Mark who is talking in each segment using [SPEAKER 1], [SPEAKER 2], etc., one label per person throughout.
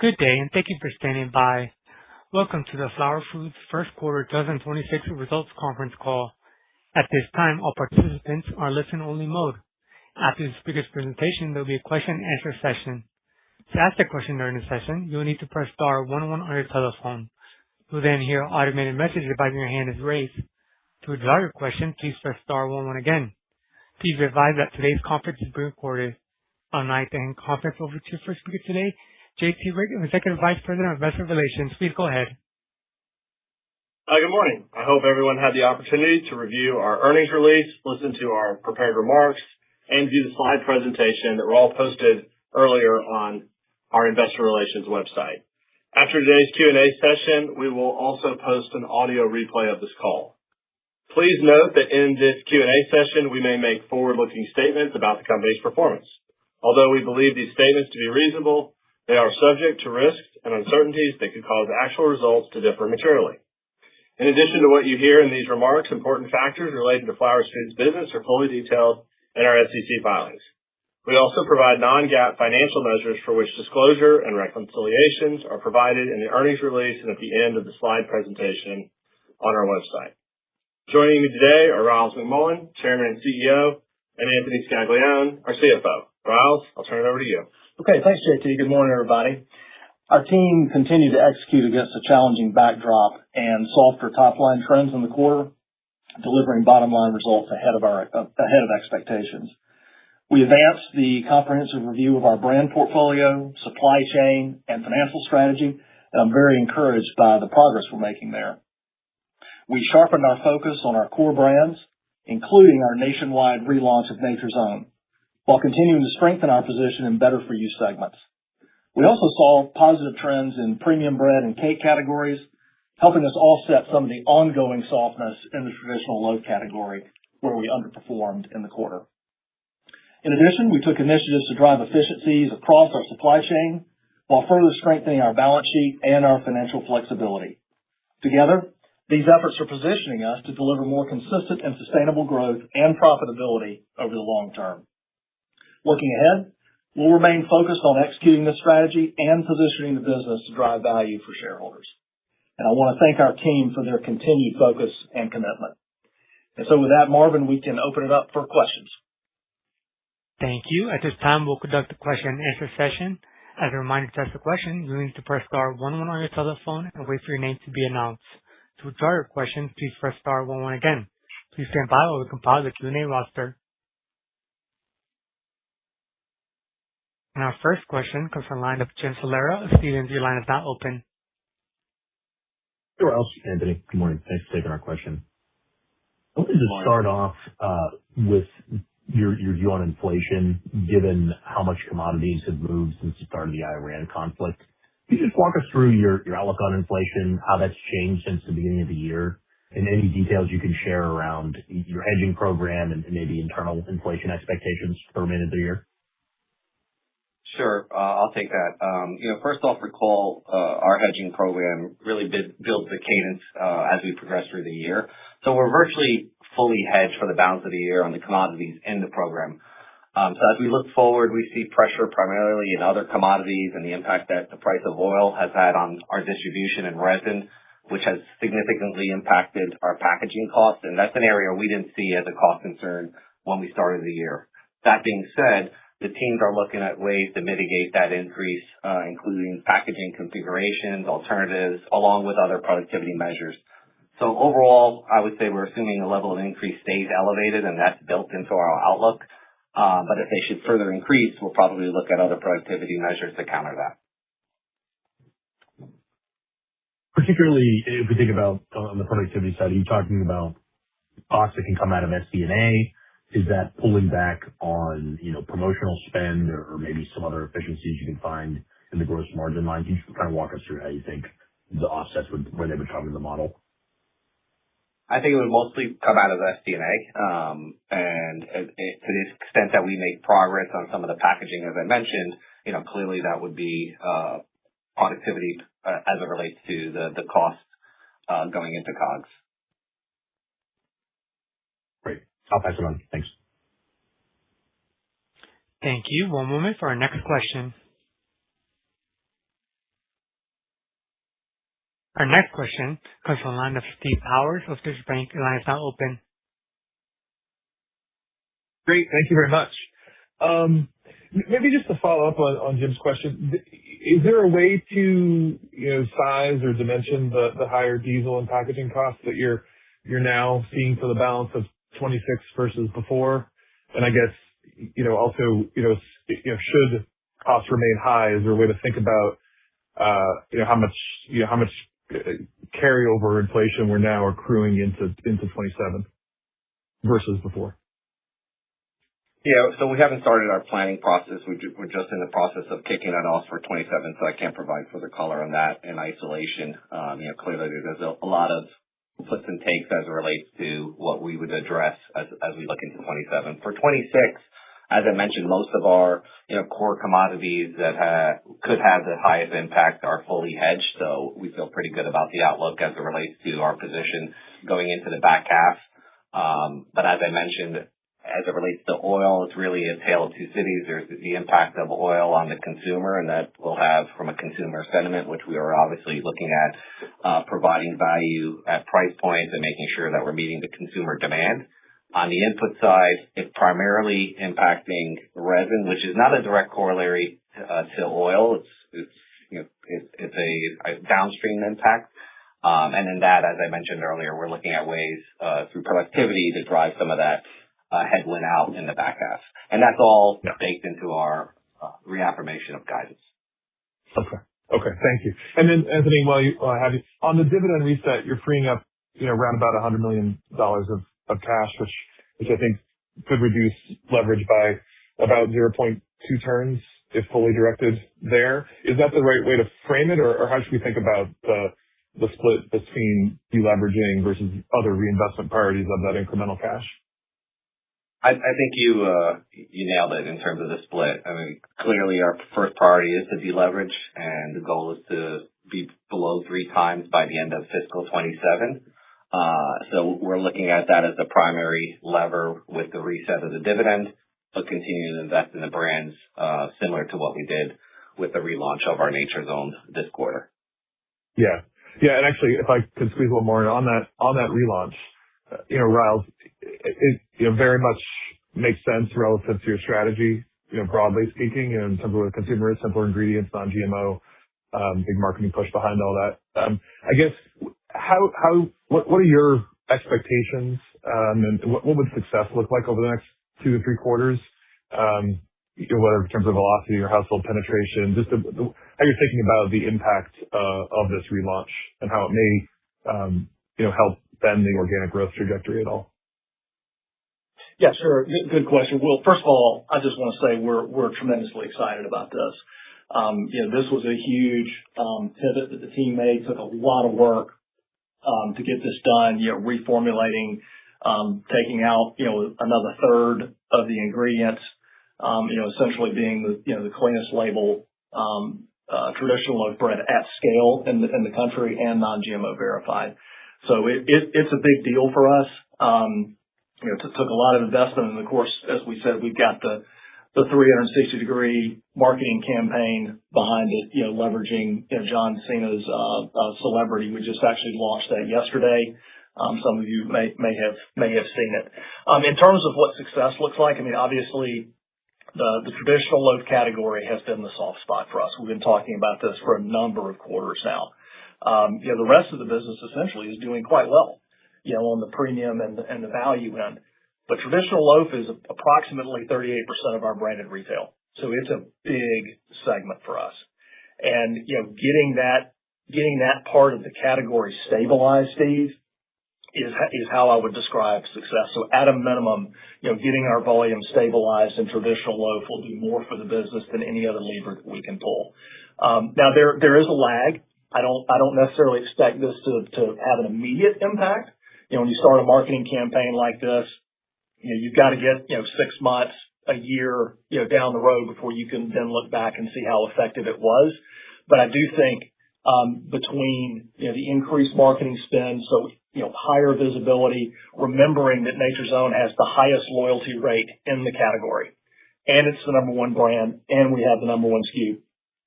[SPEAKER 1] Good day, and thank you for standing by. Welcome to the Flowers Foods First Quarter 2026 Results Conference Call. At this time, all participants are in listen-only mode. After the speaker's presentation, there'll be a question-and-answer session. To ask a question during the session, you will need to press star 11 on your telephone. You'll then hear an automated message advising your hand is raised. To withdraw your question, please press star 11 again. Please be advised that today's conference is being recorded. I'd like to hand the conference over to your first speaker today, J.T. Rieck, Executive Vice President of Investor Relations. Please go ahead.
[SPEAKER 2] Good morning. I hope everyone had the opportunity to review our earnings release, listen to our prepared remarks, and view the slide presentation that were all posted earlier on our investor relations website. After today's Q&A session, we will also post an audio replay of this call. Please note that in this Q&A session, we may make forward-looking statements about the company's performance. Although we believe these statements to be reasonable, they are subject to risks and uncertainties that could cause actual results to differ materially. In addition to what you hear in these remarks, important factors relating to Flowers Foods business are fully detailed in our SEC filings. We also provide non-GAAP financial measures for which disclosure and reconciliations are provided in the earnings release and at the end of the slide presentation on our website. Joining me today are Ryals McMullian, Chairman and CEO, and Anthony Scaglione, our CFO. Ryals, I'll turn it over to you.
[SPEAKER 3] Okay, thanks, JT. Good morning, everybody. Our team continued to execute against a challenging backdrop and softer top-line trends in the quarter, delivering bottom-line results ahead of expectations. We advanced the comprehensive review of our brand portfolio, supply chain, and financial strategy, and I'm very encouraged by the progress we're making there. We sharpened our focus on our core brands, including our nationwide relaunch of Nature's Own, while continuing to strengthen our position in better-for-you segments. We also saw positive trends in premium bread and cake categories, helping us offset some of the ongoing softness in the traditional loaf category, where we underperformed in the quarter. In addition, we took initiatives to drive efficiencies across our supply chain while further strengthening our balance sheet and our financial flexibility. Together, these efforts are positioning us to deliver more consistent and sustainable growth and profitability over the long term. Looking ahead, we'll remain focused on executing this strategy and positioning the business to drive value for shareholders. And I want to thank our team for their continued focus and commitment. And so with that, Marvin, we can open it up for questions.
[SPEAKER 1] Thank you. At this time, we'll conduct a question-and-answer session. As a reminder, to ask a question, you need to press star 11 on your telephone and wait for your name to be announced. To withdraw your question, please press star 11 again. Please stand by while we compile the Q&A roster. And our first question comes from the line of Jim Salera of Stephens. Your line is now open.
[SPEAKER 4] Hey, Ryals. Anthony, good morning. Thanks for taking our question. I wanted to start off with your view on inflation, given how much commodities have moved since the start of the Iran conflict. Can you just walk us through your outlook on inflation, how that's changed since the beginning of the year, and any details you can share around your hedging program and maybe internal inflation expectations for the remainder of the year?
[SPEAKER 5] Sure. I'll take that. First off, recall our hedging program really builds the cadence as we progress through the year. So we're virtually fully hedged for the balance of the year on the commodities in the program. So as we look forward, we see pressure primarily in other commodities and the impact that the price of oil has had on our distribution and resin, which has significantly impacted our packaging costs. And that's an area we didn't see as a cost concern when we started the year. That being said, the teams are looking at ways to mitigate that increase, including packaging configurations, alternatives, along with other productivity measures. So overall, I would say we're assuming the level of increase stays elevated, and that's built into our outlook. But if they should further increase, we'll probably look at other productivity measures to counter that.
[SPEAKER 4] Particularly if we think about on the productivity side, are you talking about costs that can come out of SD&A? Is that pulling back on, promotional spend or maybe some other efficiencies you can find in the gross margin line? Can you just kind of walk us through how you think the offsets where they would come in the model?
[SPEAKER 5] I think it would mostly come out of SD&A. And to the extent that we make progress on some of the packaging, as I mentioned, clearly that would be productivity as it relates to the cost going into COGS.
[SPEAKER 4] Great. I'll pass it on. Thanks.
[SPEAKER 1] Thank you. One moment for our next question. Our next question comes from the line of Steve Powers of Deutsche Bank. Your line is now open.
[SPEAKER 6] Great. Thank you very much. Maybe just to follow up on Jim's question, is there a way to size or dimension the higher diesel and packaging costs that you're now seeing for the balance of 26 versus before? And I guess also should costs remain high, is there a way to think about how much carryover inflation we're now accruing into 27 versus before?
[SPEAKER 5] Yeah, so we haven't started our planning process. We're just in the process of kicking that off for 27, so I can't provide further color on that in isolation. Clearly there's a lot of puts and takes as it relates to what we would address as we look into 27. For 26, as I mentioned, most of our core commodities that could have the highest impact are fully hedged, so we feel pretty good about the outlook as it relates to our position going into the back half. But as I mentioned, as it relates to oil, it's really a tale of two cities. There's the impact of oil on the consumer, and that will have from a consumer sentiment, which we are obviously looking at providing value at price points and making sure that we're meeting the consumer demand. On the input side, it's primarily impacting resin, which is not a direct corollary to oil. It's a downstream impact. And in that, as I mentioned earlier, we're looking at ways through productivity to drive some of that headwind out in the back half. And that's all baked into our reaffirmation of guidance.
[SPEAKER 6] Okay. Thank you. And then, Anthony, while I have you, on the dividend reset, you're freeing up, around about $100 million of cash, which I think could reduce leverage by about 0.2 turns if fully directed there. Is that the right way to frame it, or how should we think about the split between deleveraging versus other reinvestment priorities of that incremental cash?
[SPEAKER 5] I think you nailed it in terms of the split. I mean, clearly our first priority is to deleverage, and the goal is to be below 3 times by the end of fiscal 27. So we're looking at that as the primary lever with the reset of the dividend, but continuing to invest in the brands, similar to what we did with the relaunch of our Nature Zone this quarter.
[SPEAKER 6] Yeah. And actually, if I could squeeze one more on that relaunch, Riles, it very much makes sense relative to your strategy, broadly speaking, in terms of what the consumer is, simpler ingredients, non-GMO, big marketing push behind all that. I guess, what are your expectations, and what would success look like over the next 2 to 3 quarters, whether in terms of velocity or household penetration, just how you're thinking about the impact of this relaunch and how it may help bend the organic growth trajectory at all?
[SPEAKER 3] Yeah, sure. Good question. Well, first of all, I just want to say we're tremendously excited about this. This was a huge pivot that the team made. Took a lot of work to get this done. Reformulating, taking out another third of the ingredients. Essentially being the cleanest label traditional loaf bread at scale in the country and non-GMO verified. So it's a big deal for us. It took a lot of investment, and of course, as we said, we've got the 360-degree marketing campaign behind it, leveraging John Cena's celebrity. We just actually launched that yesterday. Some of you may have seen it. In terms of what success looks like, I mean, obviously the traditional loaf category has been the soft spot for us. We've been talking about this for a number of quarters now. The rest of the business essentially is doing quite well, on the premium and the value end. But traditional loaf is approximately 38% of our branded retail. So it's a big segment for us. And, getting that part of the category stabilized, Steve, is how I would describe success. So at a minimum, getting our volume stabilized in traditional loaf will do more for the business than any other lever that we can pull. Now there is a lag. I don't necessarily expect this to have an immediate impact. When you start a marketing campaign like this, you've got to get 6 months, a year, down the road before you can then look back and see how effective it was. But I do think between the increased marketing spend, so higher visibility, remembering that Nature Zone has the highest loyalty rate in the category, and it's the number 1 brand, and we have the number 1 SKU.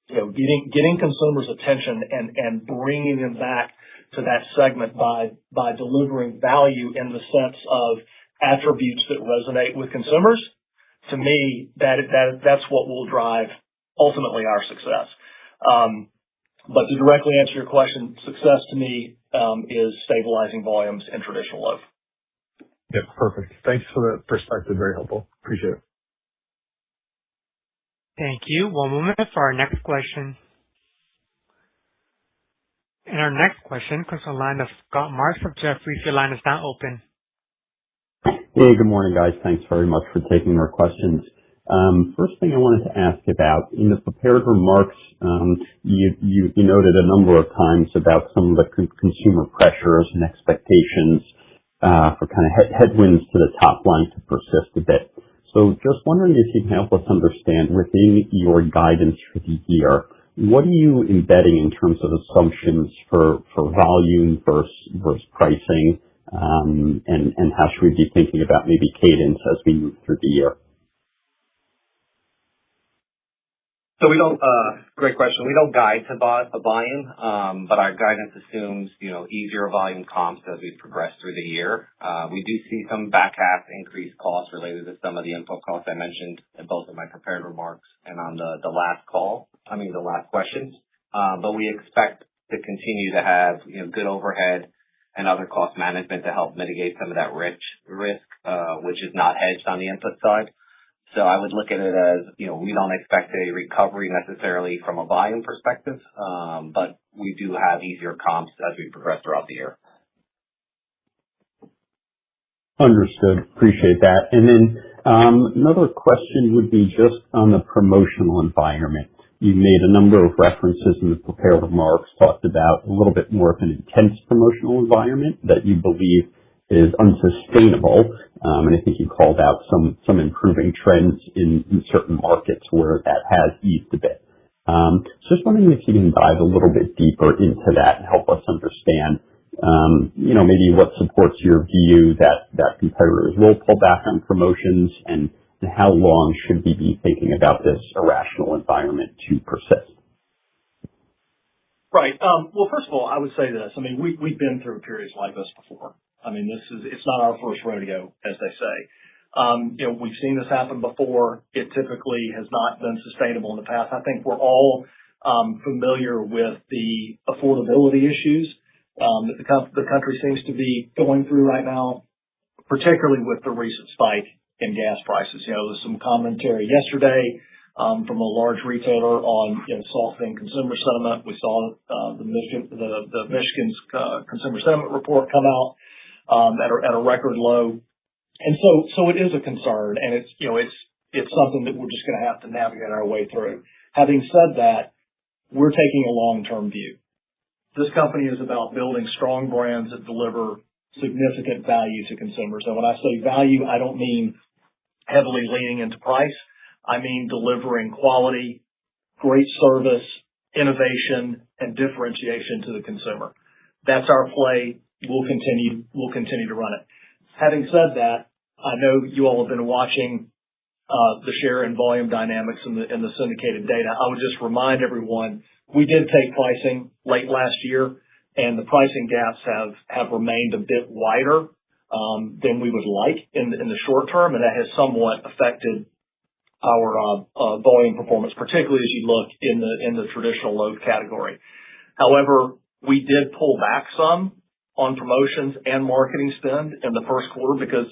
[SPEAKER 3] getting consumers' attention and bringing them back to that segment by delivering value in the sense of attributes that resonate with consumers. To me, that's what will drive ultimately our success. But to directly answer your question, success to me is stabilizing volumes in traditional loaf.
[SPEAKER 6] Yeah, perfect. Thanks for the perspective. Very helpful. Appreciate it.
[SPEAKER 1] Thank you. One moment for our next question. And our next question comes from the line of Scott Marks of Jefferies. Your line is now open.
[SPEAKER 7] Hey, good morning, guys. Thanks very much for taking our questions. First thing I wanted to ask about, in the prepared remarks, you noted a number of times about some of the consumer pressures and expectations for kind of headwinds to the top line to persist a bit. So just wondering if you can help us understand within your guidance for the year, what are you embedding in terms of assumptions for volume versus pricing, and how should we be thinking about maybe cadence as we move through the year?
[SPEAKER 5] So great question. We don't guide to volume, but our guidance assumes, easier volume comps as we progress through the year. We do see some back half increased costs related to some of the input costs I mentioned in both of my prepared remarks and on the last questions. But we expect to continue to have, good overhead and other cost management to help mitigate some of that risk, which is not hedged on the input side. So I would look at it as, we don't expect a recovery necessarily from a volume perspective, but we do have easier comps as we progress throughout the year.
[SPEAKER 7] Understood. Appreciate that. And then another question would be just on the promotional environment. You made a number of references in the prepared remarks, talked about a little bit more of an intense promotional environment that you believe is unsustainable. And I think you called out some improving trends in certain markets where that has eased a bit. Just wondering if you can dive a little bit deeper into that and help us understand, maybe what supports your view that competitors will pull back on promotions, and how long should we be thinking about this irrational environment to persist?
[SPEAKER 3] Right. Well, first of all, I would say this. I mean, we've been through periods like this before. I mean, it's not our first rodeo, as they say. We've seen this happen before. It typically has not been sustainable in the past. I think we're all familiar with the affordability issues that the country seems to be going through right now, particularly with the recent spike in gas prices. There's some commentary yesterday from a large retailer on softening consumer sentiment. We saw the Michigan's consumer sentiment report come out at a record low, and so it is a concern, and it's something that we're just going to have to navigate our way through. Having said that, we're taking a long-term view. This company is about building strong brands that deliver significant value to consumers. And when I say value, I don't mean heavily leaning into price. I mean delivering quality, great service, innovation, and differentiation to the consumer. That's our play. We'll continue to run it. Having said that, I know you all have been watching the share and volume dynamics in the syndicated data. I would just remind everyone, we did take pricing late last year, and the pricing gaps have remained a bit wider than we would like in the short term, and that has somewhat affected our volume performance, particularly as you look in the traditional loaf category. However, we did pull back some on promotions and marketing spend in the first quarter because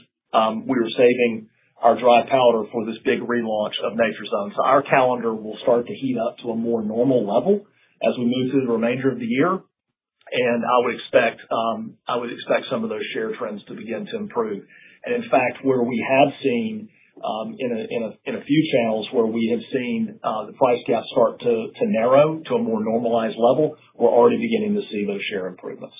[SPEAKER 3] we were saving our dry powder for this big relaunch of Nature's Own. So our calendar will start to heat up to a more normal level as we move through the remainder of the year, and I would expect some of those share trends to begin to improve. And in fact, where we have seen in a few channels where we have seen the price gap start to narrow to a more normalized level, we're already beginning to see those share improvements.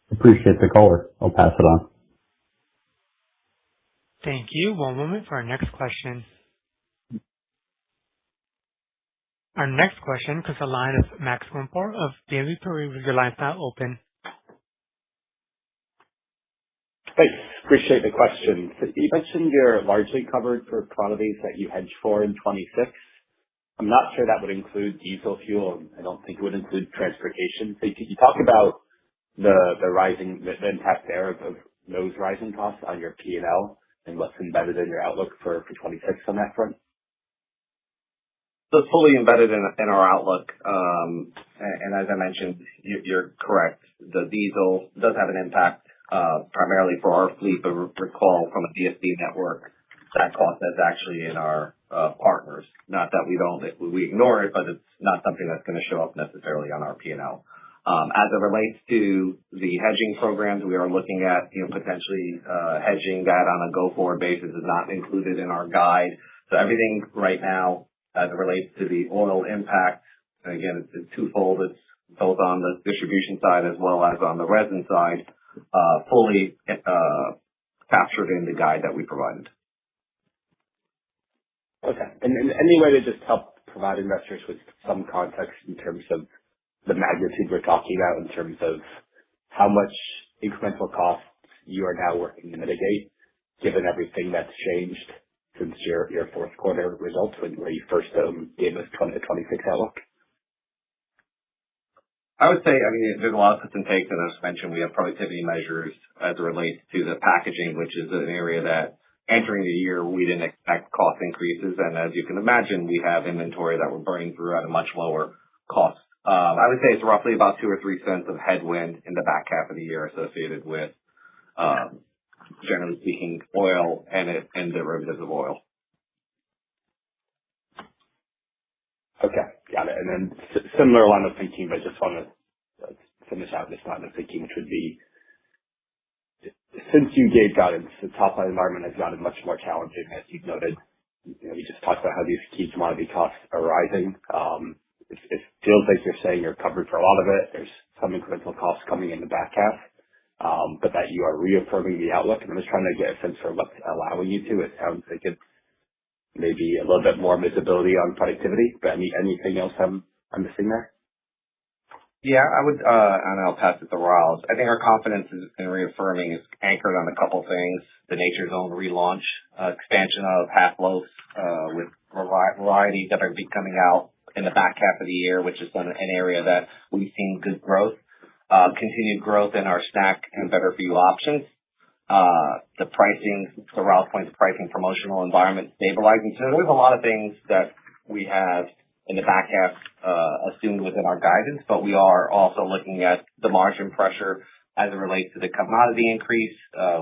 [SPEAKER 7] Appreciate the color. I'll pass it on.
[SPEAKER 1] Thank you. One moment for our next question. Our next question comes from the line of Max Gumport of BNP Paribas. Your line is now open.
[SPEAKER 8] Thanks. Appreciate the question. So you mentioned you're largely covered for commodities that you hedge for in 26. I'm not sure that would include diesel fuel, and I don't think it would include transportation. So could you talk about the impact there of those rising costs on your P&L and what's embedded in your outlook for 26 on that front?
[SPEAKER 5] So it's fully embedded in our outlook. And as I mentioned, you're correct. The diesel does have an impact primarily for our fleet, but recall from a DSD network, that cost is actually in our partners. Not that we ignore it, but it's not something that's going to show up necessarily on our P&L. As it relates to the hedging programs, we are looking at potentially hedging that on a go-forward basis is not included in our guide. So everything right now, as it relates to the oil impact, and again, it's twofold. It's both on the distribution side as well as on the resin side, fully captured in the guide that we provided.
[SPEAKER 8] Okay. And any way to just help provide investors with some context in terms of the magnitude we're talking about, in terms of how much incremental costs you are now working to mitigate, given everything that's changed since your fourth quarter results where you first gave us 2026 outlook?
[SPEAKER 5] I would say, there's a lot of puts and takes, and as mentioned, we have productivity measures as it relates to the packaging, which is an area that entering the year, we didn't expect cost increases. And as you can imagine, we have inventory that we're burning through at a much lower cost. I would say it's roughly about 2 or 3 cents of headwind in the back half of the year associated with, generally speaking, oil and derivatives of oil.
[SPEAKER 8] Okay, got it. And then similar line of thinking, but just want to finish out this line of thinking, which would be, since you gave guidance, the top line environment has gotten much more challenging, as you've noted. You just talked about how these key commodity costs are rising. It feels like you're saying you're covered for a lot of it. There's some incremental costs coming in the back half, but that you are reaffirming the outlook. And I'm just trying to get a sense for what's allowing you to. It sounds like it's maybe a little bit more visibility on productivity, but anything else I'm missing there?
[SPEAKER 5] Yeah, I would, and I'll pass it to Riles. I think our confidence in reaffirming is anchored on a couple things: the Nature's Own relaunch, expansion of half loaves with varieties that are coming out in the back half of the year, which is an area that we've seen good growth, continued growth in our snack and better for you options. The pricing, to Riles' point, the pricing promotional environment stabilizing. So there's a lot of things that we have in the back half assumed within our guidance, but we are also looking at the margin pressure as it relates to the commodity increase.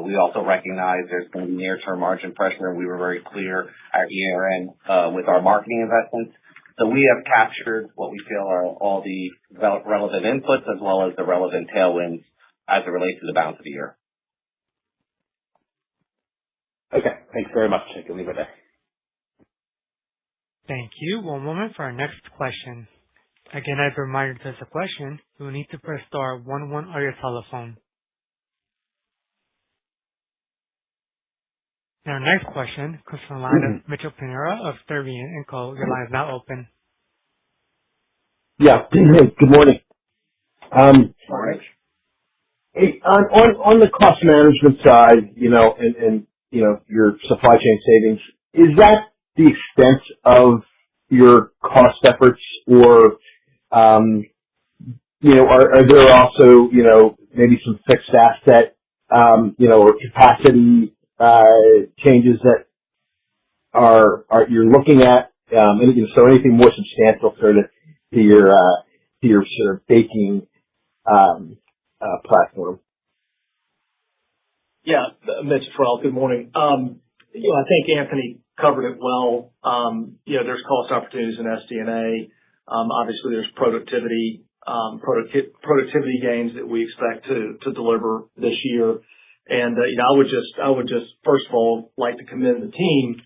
[SPEAKER 5] We also recognize there's going to be near-term margin pressure, and we were very clear at year-end with our marketing investments. So we have captured what we feel are all the relevant inputs as well as the relevant tailwinds as it relates to the balance of the year.
[SPEAKER 8] Okay, thanks very much. I can leave it there.
[SPEAKER 1] Thank you. One moment for our next question. Again, as a reminder, to ask a question, you will need to press star 11 on your telephone. And our next question comes from the line of Mitchell Pinheiro of Sturdivant & Co. Your line is now open.
[SPEAKER 9] Yeah. Good morning.
[SPEAKER 5] Morning.
[SPEAKER 9] Hey, on the cost management side, and your supply chain savings, is that the extent of your cost efforts, or are there also maybe some fixed asset or capacity changes that you're looking at? So anything more substantial sort of to your sort of baking platform?
[SPEAKER 3] Yeah, Mitch, Riles, good morning. I think Anthony covered it well. There's cost opportunities in SD&A. Obviously, there's productivity gains that we expect to deliver this year. And I would just first of all like to commend the team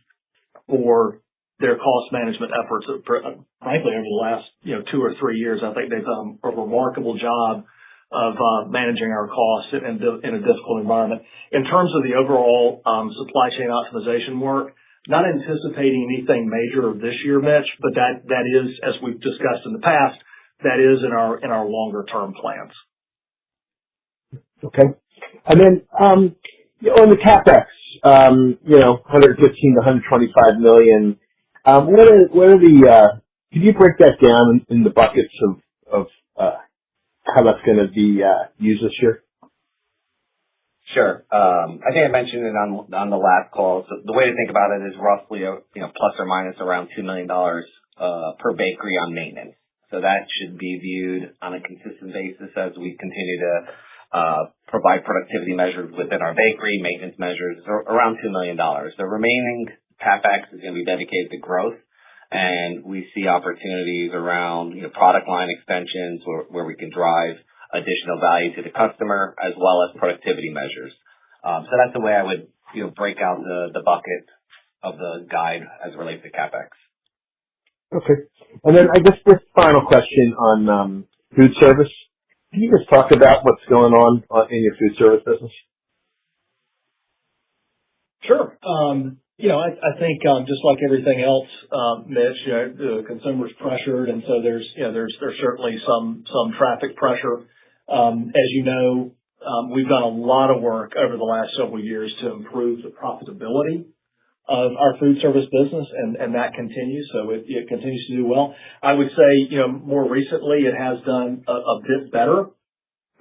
[SPEAKER 3] for their cost management efforts. Frankly, over the last 2 or 3 years, I think they've done a remarkable job of managing our costs in a difficult environment. In terms of the overall supply chain optimization work, not anticipating anything major this year, Mitch, but that is, as we've discussed in the past, that is in our longer term plans.
[SPEAKER 9] Okay. And then on the CapEx, 115 to 125 million. What are the Can you break that down in the buckets of how that's going to be used this year?
[SPEAKER 5] Sure. I think I mentioned it on the last call. So the way to think about it is roughly, plus or minus around $2 million per bakery on maintenance. So that should be viewed on a consistent basis as we continue to provide productivity measures within our bakery. Maintenance measures are around $2 million. The remaining CapEx is going to be dedicated to growth, and we see opportunities around product line extensions where we can drive additional value to the customer as well as productivity measures. So that's the way I would break out the bucket of the guide as it relates to CapEx.
[SPEAKER 9] Okay. And then I guess this final question on food service. Can you just talk about what's going on in your food service business?
[SPEAKER 3] Sure. I think just like everything else, Mitch, the consumer's pressured, and so there's certainly some traffic pressure. As you know, we've done a lot of work over the last several years to improve the profitability of our food service business, and that continues. So it continues to do well. I would say, more recently it has done a bit better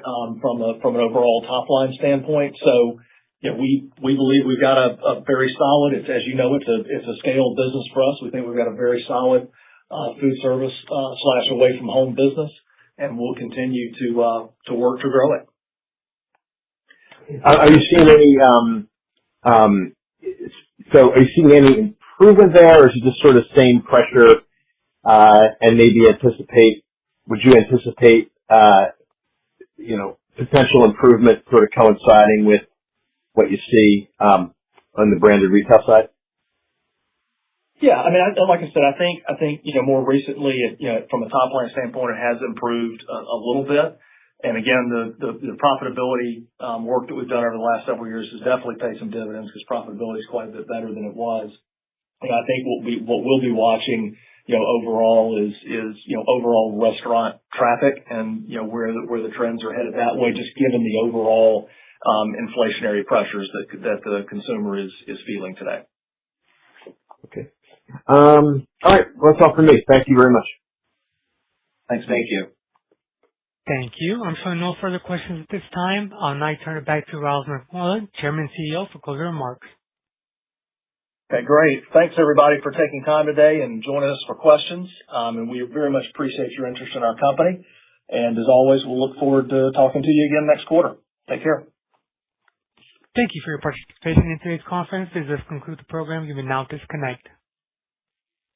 [SPEAKER 3] from an overall top line standpoint. So we believe we've got a very solid. It's, as you know, it's a scaled business for us. We think we've got a very solid food service / away from home business, and we'll continue to work to grow it.
[SPEAKER 9] Are you seeing any improvement there, or is it just sort of same pressure? And maybe would you anticipate potential improvement sort of coinciding with what you see on the branded retail side?
[SPEAKER 3] Yeah, I mean, like I said, I think more recently, from a top line standpoint, it has improved a little bit. And again, the profitability work that we've done over the last several years has definitely paid some dividends because profitability is quite a bit better than it was. And I think what we'll be watching, overall is overall restaurant traffic and where the trends are headed that way, just given the overall inflationary pressures that the consumer is feeling today.
[SPEAKER 9] Okay. All right. Well, that's all for me. Thank you very much.
[SPEAKER 3] Thanks.
[SPEAKER 5] Thank you.
[SPEAKER 1] Thank you. I'm showing no further questions at this time. I'll now turn it back to Ryals McMullian, Chairman and CEO, for closing remarks.
[SPEAKER 3] Okay, great. Thanks everybody for taking time today and joining us for questions. And we very much appreciate your interest in our company. And as always, we'll look forward to talking to you again next quarter. Take care.
[SPEAKER 1] Thank you for your participation in today's conference. This does conclude the program. You may now disconnect.